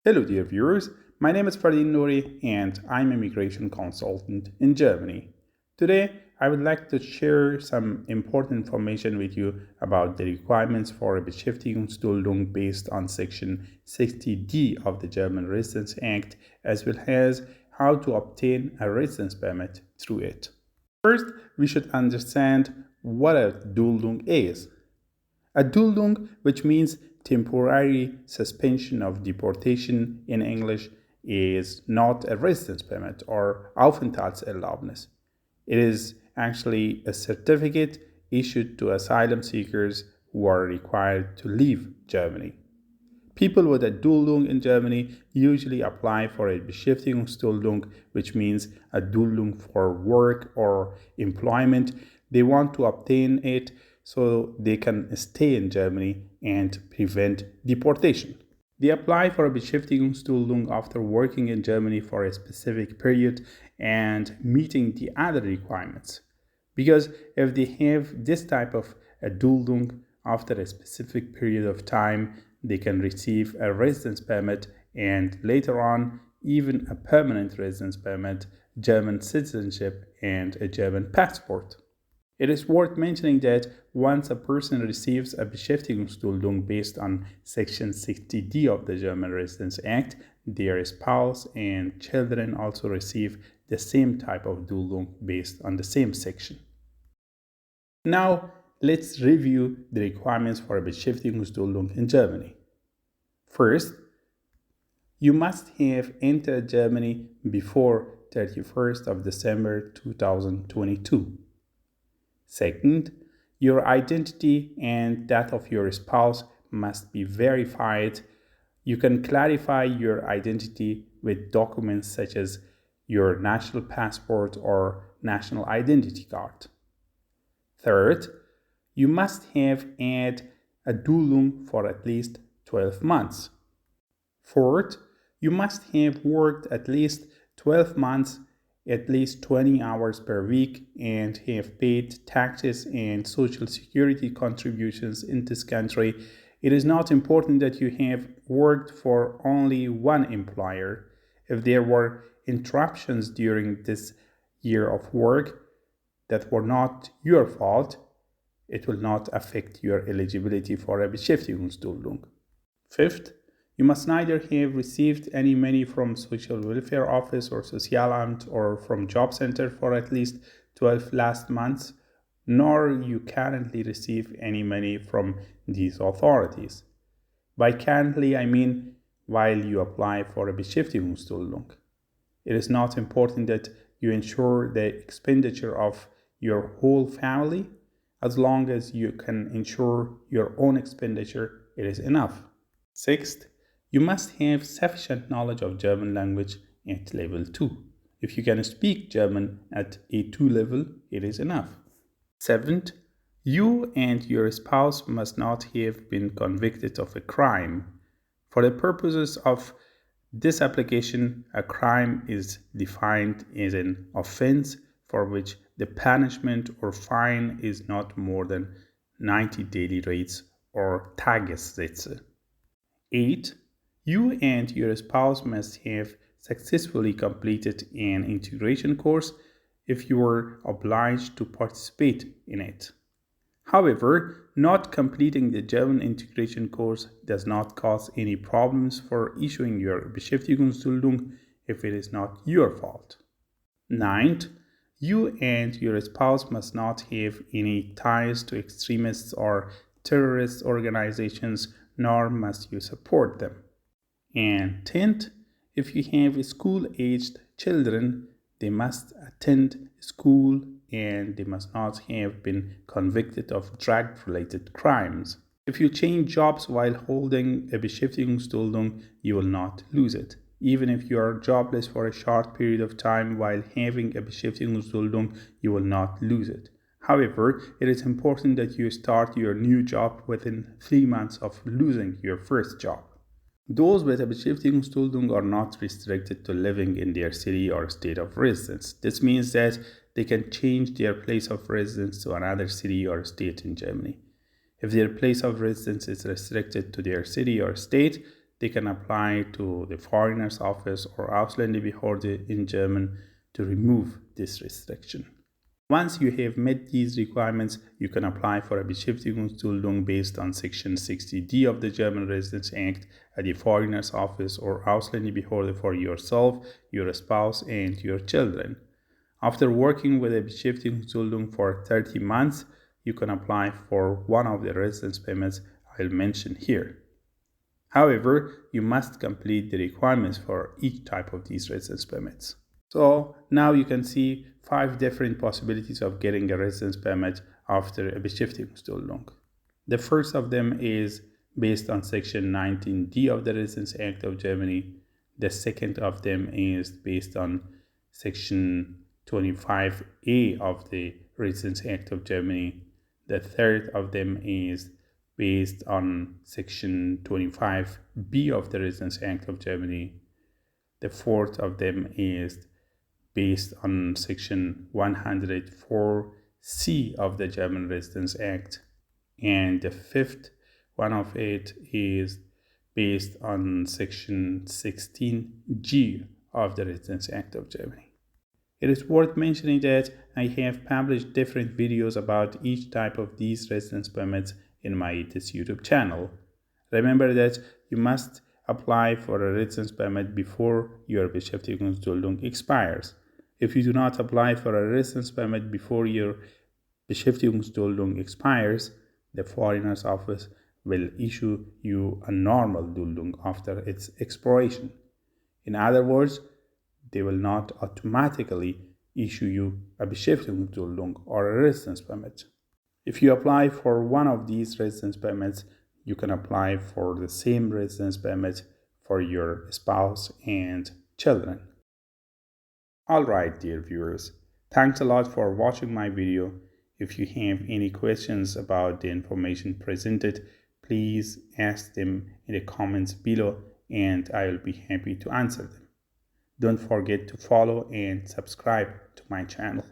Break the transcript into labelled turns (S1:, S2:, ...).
S1: Hello dear viewers, my name is Fardeen Nouri and I'm an immigration consultant in Germany. Today I would like to share some important information with you about the requirements for a Beschäftigungsduldung based on Section 60D of the German Residence Act, as well as how to obtain a residence permit through it. First, we should understand what a Duldung is. A Duldung, which means temporary suspension of deportation in English, is not a residence permit or Aufenthaltstitel. It is actually a certificate issued to asylum seekers who are required to leave Germany. People with a Duldung in Germany usually apply for a Beschäftigungsduldung, which means a Duldung for work or employment. They want to obtain it so they can stay in Germany and prevent deportation. They apply for a Beschäftigungsduldung after working in Germany for a specific period and meeting the other requirements. Because if they have this type of a Duldung after a specific period of time, they can receive a residence permit and later on even a permanent residence permit, German citizenship, and a German passport. It is worth mentioning that once a person receives a Beschäftigungsduldung based on Section 60D of the German Residence Act, their spouse and children also receive the same type of Duldung based on the same section. Now, let's review the requirements for a Beschäftigungsduldung in Germany. First, you must have entered Germany before 31st of December 2022. Second, your identity and that of your spouse must be verified. You can clarify your identity with documents such as your national passport or national identity card. Third, you must have had a Duldung for at least 12 months. Fourth, you must have worked at least 12 months, at least 20 hours per week, and have paid taxes and social security contributions in this country. It is not important that you have worked for only one employer. If there were interruptions during this year of work that were not your fault, it will not affect your eligibility for a Beschäftigungsduldung. Fifth, you must neither have received any money from Social Welfare Office or Sozialamt or from Job Center for at least 12 last months, nor you currently receive any money from these authorities. By currently, I mean while you apply for a Beschäftigungsduldung. It is not important that you ensure the expenditure of your whole family. As long as you can ensure your own expenditure, it is enough. Sixth, you must have sufficient knowledge of German language at level 2. If you can speak German at A2 level, it is enough. Seventh, you and your spouse must not have been convicted of a crime. For the purposes of this application, a crime is defined as an offense for which the punishment or fine is not more than 90 daily rates or Tagessätze. 8. You and your spouse must have successfully completed an integration course if you were obliged to participate in it. However, not completing the German integration course does not cause any problems for issuing your Beschäftigungsduldung if it is not your fault. 9. You and your spouse must not have any ties to extremists or terrorist organizations, nor must you support them. And 10th, if you have school-aged children, they must attend school and they must not have been convicted of drug-related crimes. If you change jobs while holding a Beschäftigungsduldung, you will not lose it. Even if you are jobless for a short period of time while having a Beschäftigungsduldung, you will not lose it. However, it is important that you start your new job within 3 months of losing your first job. Those with a Beschäftigungsduldung are not restricted to living in their city or state of residence. This means that they can change their place of residence to another city or state in Germany. If their place of residence is restricted to their city or state, they can apply to the Foreigners Office or Ausländerbehörde in German to remove this restriction. Once you have met these requirements, you can apply for a Beschäftigungsduldung based on Section 60D of the German Residence Act at the Foreigners Office or Ausländerbehörde for yourself, your spouse, and your children. After working with a Beschäftigungsduldung for 30 months, you can apply for one of the residence permits I'll mention here. However, you must complete the requirements for each type of these residence permits. So now you can see 5 different possibilities of getting a residence permit after a Beschäftigungsduldung. The first of them is based on Section 19D of the Residence Act of Germany. The second of them is based on Section 25A of the Residence Act of Germany. The third of them is based on Section 25B of the Residence Act of Germany. The fourth of them is based on Section 104C of the German Residence Act. And the fifth one of it is based on Section 16G of the Residence Act of Germany. It is worth mentioning that I have published different videos about each type of these residence permits in my this YouTube channel. Remember that you must apply for a residence permit before your Beschäftigungsduldung expires. If you do not apply for a residence permit before your Beschäftigungsduldung expires, the Foreigners Office will issue you a normal Duldung after its expiration. In other words, they will not automatically issue you a Beschäftigungsduldung or a residence permit. If you apply for one of these residence permits, you can apply for the same residence permit for your spouse and children. Alright, dear viewers, thanks a lot for watching my video. If you have any questions about the information presented, please ask them in the comments below and I will be happy to answer them. Don't forget to follow and subscribe to my channel.